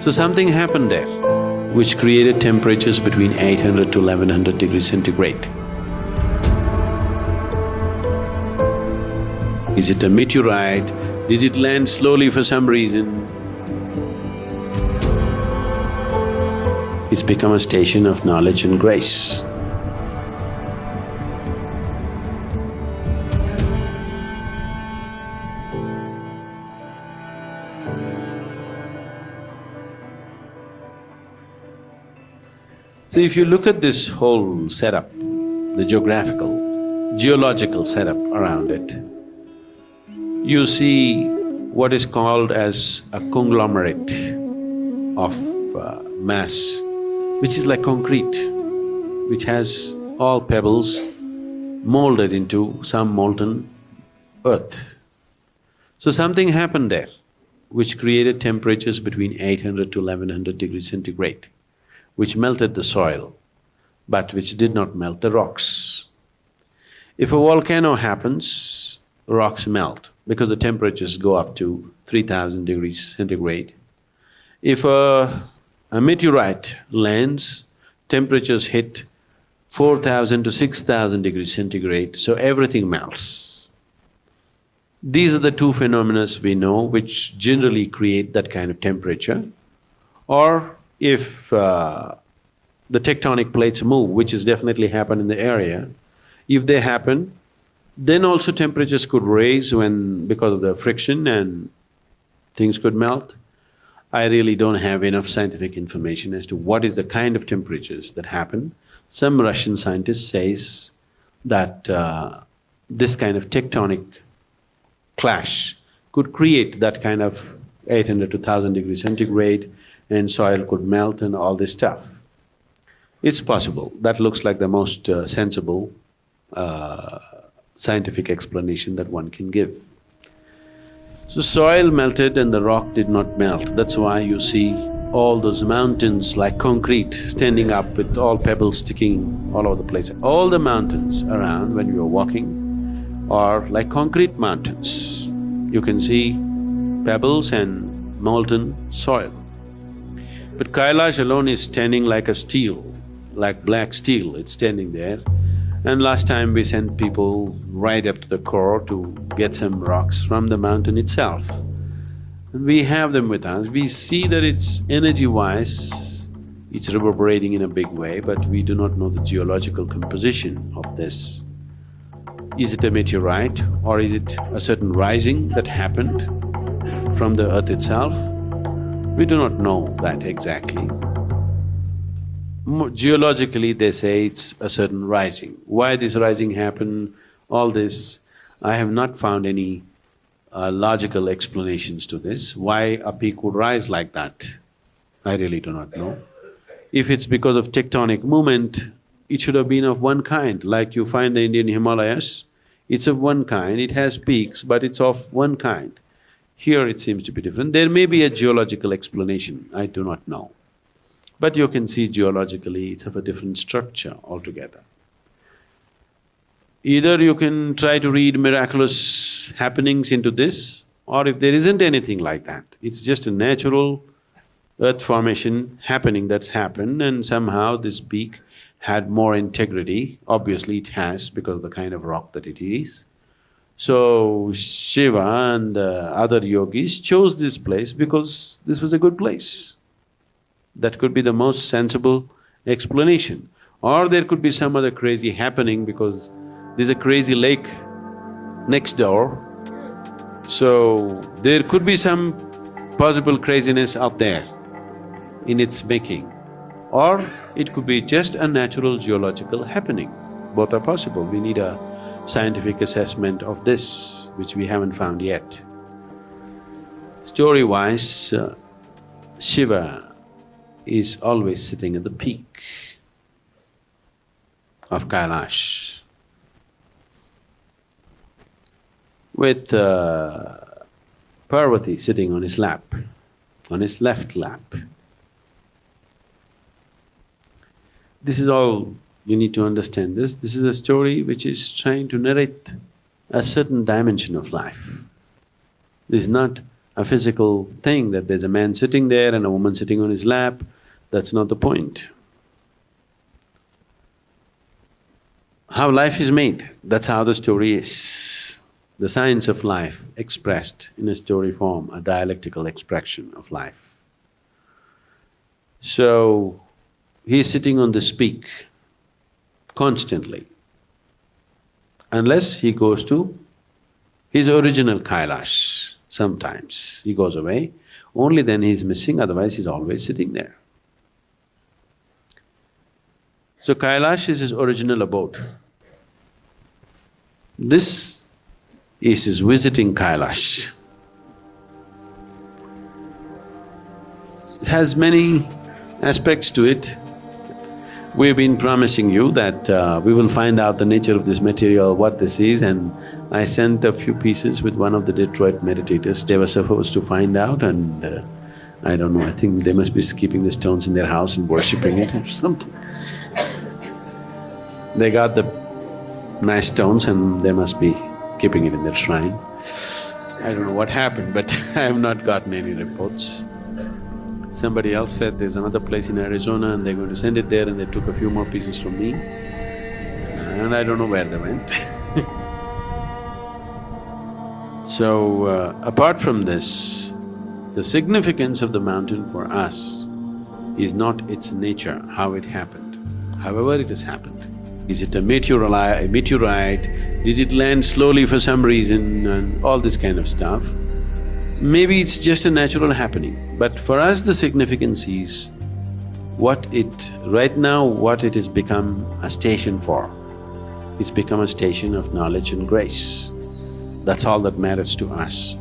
So something happened there which created temperatures between 800 to 1100 degrees centigrade. Is it a meteorite? Did it land slowly for some reason? It's become a station of knowledge and grace. So if you look at this whole setup, the geological setup around it, you see what is called as a conglomerate of mass, which is like concrete, which has all pebbles molded into some molten earth. So something happened there which created temperatures between 800 to 1100 degrees centigrade, which melted the soil, but which did not melt the rocks. If a volcano happens, rocks melt because the temperatures go up to 3000 degrees centigrade. If a meteorite lands, temperatures hit 4000 to 6000 degrees centigrade, so everything melts. These are the two phenomena we know which generally create that kind of temperature. Or if the tectonic plates move, which has definitely happened in the area, if they happen, then also temperatures could raise because of the friction and things could melt. I really don't have enough scientific information as to what is the kind of temperatures that happen. Some Russian scientist says that this kind of tectonic clash could create that kind of 800 to 1000 degrees centigrade, and soil could melt and all this stuff. It's possible. That looks like the most sensible scientific explanation that one can give. So soil melted and the rock did not melt. That's why you see all those mountains like concrete standing up with all pebbles sticking all over the place. All the mountains around when you are walking are like concrete mountains. You can see pebbles and molten soil. But Kailash alone is standing like a steel, like black steel, it's standing there. And last time we sent people right up to the core to get some rocks from the mountain itself. And we have them with us. We see that it's energy-wise, it's reverberating in a big way, but we do not know the geological composition of this. Is it a meteorite or is it a certain rising that happened from the earth itself? We do not know that exactly. Geologically, they say it's a certain rising. Why this rising happened, all this, I have not found any logical explanations to this. Why a peak would rise like that, I really do not know. If it's because of tectonic movement, it should have been of one kind, like you find the Indian Himalayas, it's of one kind, it has peaks, but it's of one kind. Here it seems to be different. There may be a geological explanation, I do not know. But you can see geologically it's of a different structure altogether. Either you can try to read miraculous happenings into this, or if there isn't anything like that, it's just a natural earth formation happening that's happened, and somehow this peak had more integrity. Obviously it has because of the kind of rock that it is. So Shiva and other yogis chose this place because this was a good place. That could be the most sensible explanation. Or there could be some other crazy happening because there's a crazy lake next door. So there could be some possible craziness out there in its making. Or it could be just a natural geological happening. Both are possible. We need a scientific assessment of this, which we haven't found yet. Story-wise, Shiva is always sitting at the peak of Kailash with Parvati sitting on his lap, on his left lap. This is all you need to understand this. This is a story which is trying to narrate a certain dimension of life. This is not a physical thing that there's a man sitting there and a woman sitting on his lap. That's not the point. How life is made, that's how the story is. The science of life expressed in a story form, a dialectical expression of life. So, he's sitting on this peak constantly. Unless he goes to his original Kailash, sometimes he goes away, only then he's missing, otherwise he's always sitting there. So Kailash is his original abode. This is his visiting Kailash. It has many aspects to it. We've been promising you that we will find out the nature of this material, what this is, and I sent a few pieces with one of the Detroit meditators. They were supposed to find out and I don't know, I think they must be keeping the stones in their house and worshipping it or something. They got the nice stones and they must be keeping it in their shrine. I don't know what happened, but I have not gotten any reports. Somebody else said there's another place in Arizona and they're going to send it there, and they took a few more pieces from me and I don't know where they went. So, apart from this, the significance of the mountain for us is not its nature, how it happened, however it has happened. Is it a meteorite? Did it land slowly for some reason and all this kind of stuff? Maybe it's just a natural happening, but for us the significance is right now what it has become a station for. It's become a station of knowledge and grace. That's all that matters to us.